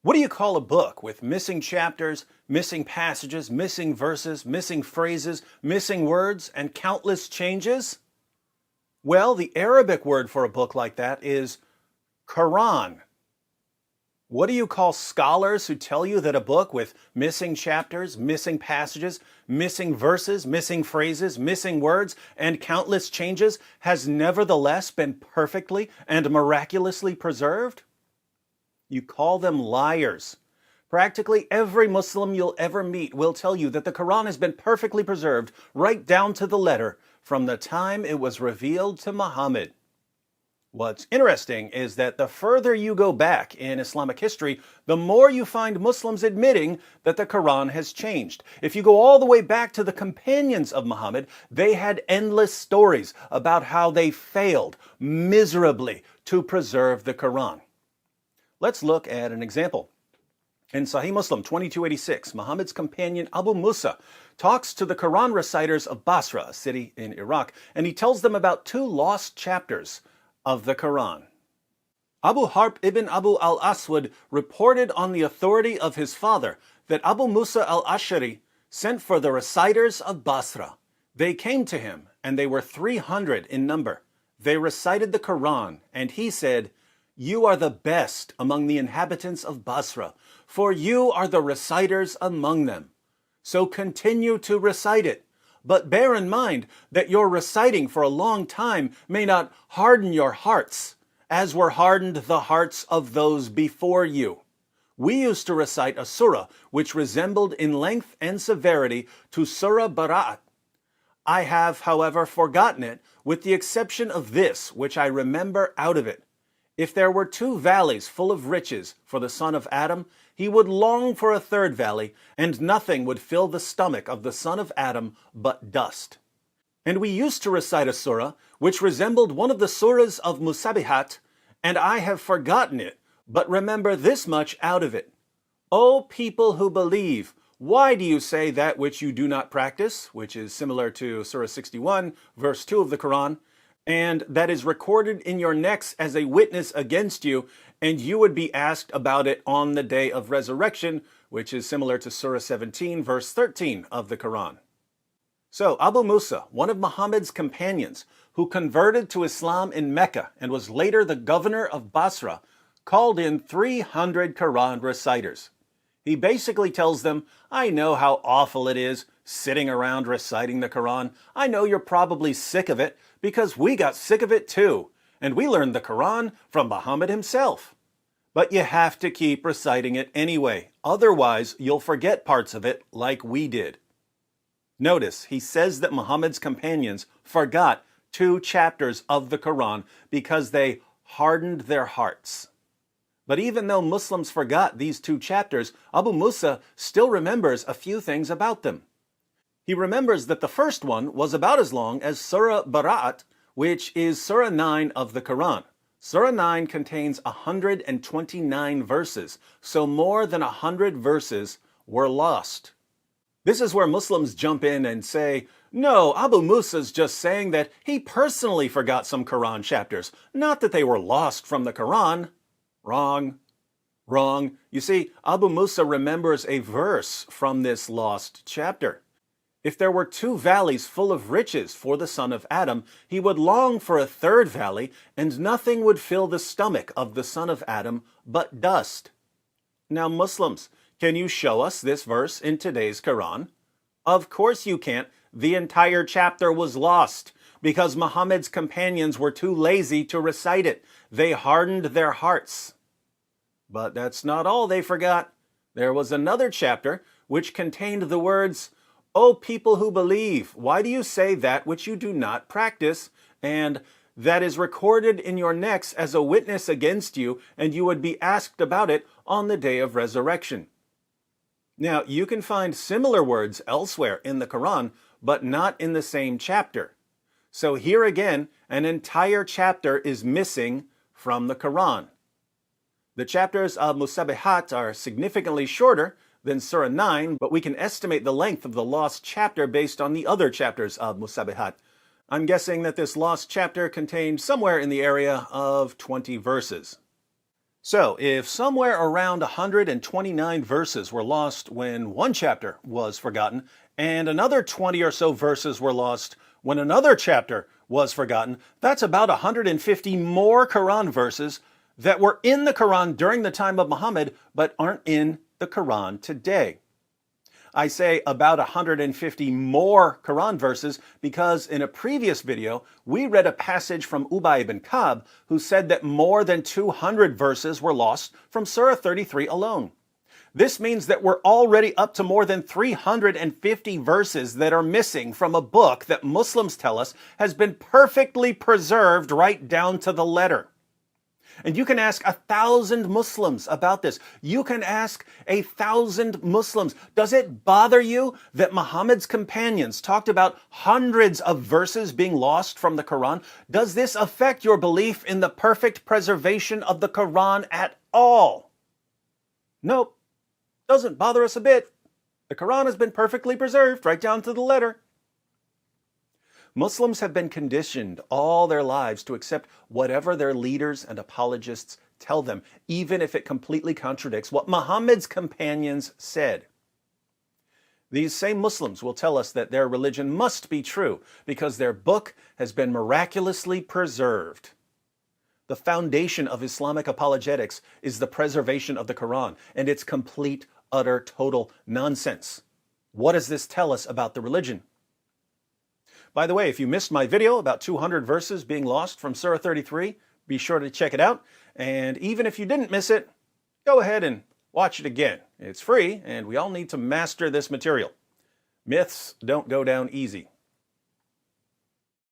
What do you call a book with missing chapters, missing passages, missing verses, missing phrases, missing words, and countless changes? Well, the Arabic word for a book like that is Quran. What do you call scholars who tell you that a book with missing chapters, missing passages, missing verses, missing phrases, missing words, and countless changes has nevertheless been perfectly and miraculously preserved? You call them liars. Practically every Muslim you'll ever meet will tell you that the Quran has been perfectly preserved right down to the letter from the time it was revealed to Muhammad. What's interesting is that the further you go back in Islamic history, the more you find Muslims admitting that the Quran has changed. If you go all the way back to the companions of Muhammad, they had endless stories about how they failed miserably to preserve the Quran. Let's look at an example. In Sahih Muslim 2286, Muhammad's companion Abu Musa talks to the Quran reciters of Basra, a city in Iraq, and he tells them about two lost chapters of the Quran. Abu Harb ibn Abu al-Aswad reported on the authority of his father that Abu Musa al-Ash'ari sent for the reciters of Basra. They came to him, and they were 300 in number. They recited the Quran, and he said, "You are the best among the inhabitants of Basra, for you are the reciters among them. So continue to recite it. But bear in mind that your reciting for a long time may not harden your hearts, as were hardened the hearts of those before you. We used to recite a surah which resembled in length and severity to Surah Bara'at. I have, however, forgotten it, with the exception of this, which I remember out of it. If there were two valleys full of riches for the son of Adam, he would long for a third valley, and nothing would fill the stomach of the son of Adam but dust. And we used to recite a surah which resembled one of the surahs of Musabihat, and I have forgotten it, but remember this much out of it. O people who believe, why do you say that which you do not practice?" which is similar to Surah 61, verse 2 of the Quran, "and that is recorded in your necks as a witness against you, and you would be asked about it on the day of resurrection," which is similar to Surah 17, verse 13 of the Quran. So Abu Musa, one of Muhammad's companions, who converted to Islam in Mecca and was later the governor of Basra, called in 300 Quran reciters. He basically tells them, "I know how awful it is sitting around reciting the Quran. I know you're probably sick of it, because we got sick of it too, and we learned the Quran from Muhammad himself. But you have to keep reciting it anyway, otherwise you'll forget parts of it like we did." Notice, he says that Muhammad's companions forgot 2 chapters of the Quran because they hardened their hearts. But even though Muslims forgot these 2 chapters, Abu Musa still remembers a few things about them. He remembers that the first one was about as long as Surah Bara'at, which is Surah 9 of the Quran. Surah 9 contains 129 verses, so more than 100 verses were lost. This is where Muslims jump in and say, "No, Abu Musa's just saying that he personally forgot some Quran chapters, not that they were lost from the Quran." Wrong. Wrong. You see, Abu Musa remembers a verse from this lost chapter. If there were 2 valleys full of riches for the son of Adam, he would long for a third valley, and nothing would fill the stomach of the son of Adam but dust. Now, Muslims, can you show us this verse in today's Quran? Of course you can't. The entire chapter was lost because Muhammad's companions were too lazy to recite it. They hardened their hearts. But that's not all they forgot. There was another chapter which contained the words, "O people who believe, why do you say that which you do not practice? And that is recorded in your necks as a witness against you, and you would be asked about it on the day of resurrection." Now, you can find similar words elsewhere in the Quran, but not in the same chapter. So here again, an entire chapter is missing from the Quran. The chapters of Musabihat are significantly shorter than Surah 9, but we can estimate the length of the lost chapter based on the other chapters of Musabihat. I'm guessing that this lost chapter contained somewhere in the area of 20 verses. So, if somewhere around 129 verses were lost when one chapter was forgotten, and another 20 or so verses were lost when another chapter was forgotten, that's about 150 more Quran verses that were in the Quran during the time of Muhammad but aren't in the Quran today. I say about 150 more Quran verses because in a previous video, we read a passage from Ubay ibn Ka'b who said that more than 200 verses were lost from Surah 33 alone. This means that we're already up to more than 350 verses that are missing from a book that Muslims tell us has been perfectly preserved right down to the letter. And you can ask 1,000 Muslims about this. You can ask 1,000 Muslims. Does it bother you that Muhammad's companions talked about hundreds of verses being lost from the Quran? Does this affect your belief in the perfect preservation of the Quran at all? Nope. Doesn't bother us a bit. The Quran has been perfectly preserved right down to the letter. Muslims have been conditioned all their lives to accept whatever their leaders and apologists tell them, even if it completely contradicts what Muhammad's companions said. These same Muslims will tell us that their religion must be true because their book has been miraculously preserved. The foundation of Islamic apologetics is the preservation of the Quran, and it's complete, utter, total nonsense. What does this tell us about the religion? By the way, if you missed my video about 200 verses being lost from Surah 33, be sure to check it out. And even if you didn't miss it, go ahead and watch it again. It's free, and we all need to master this material. Myths don't go down easy.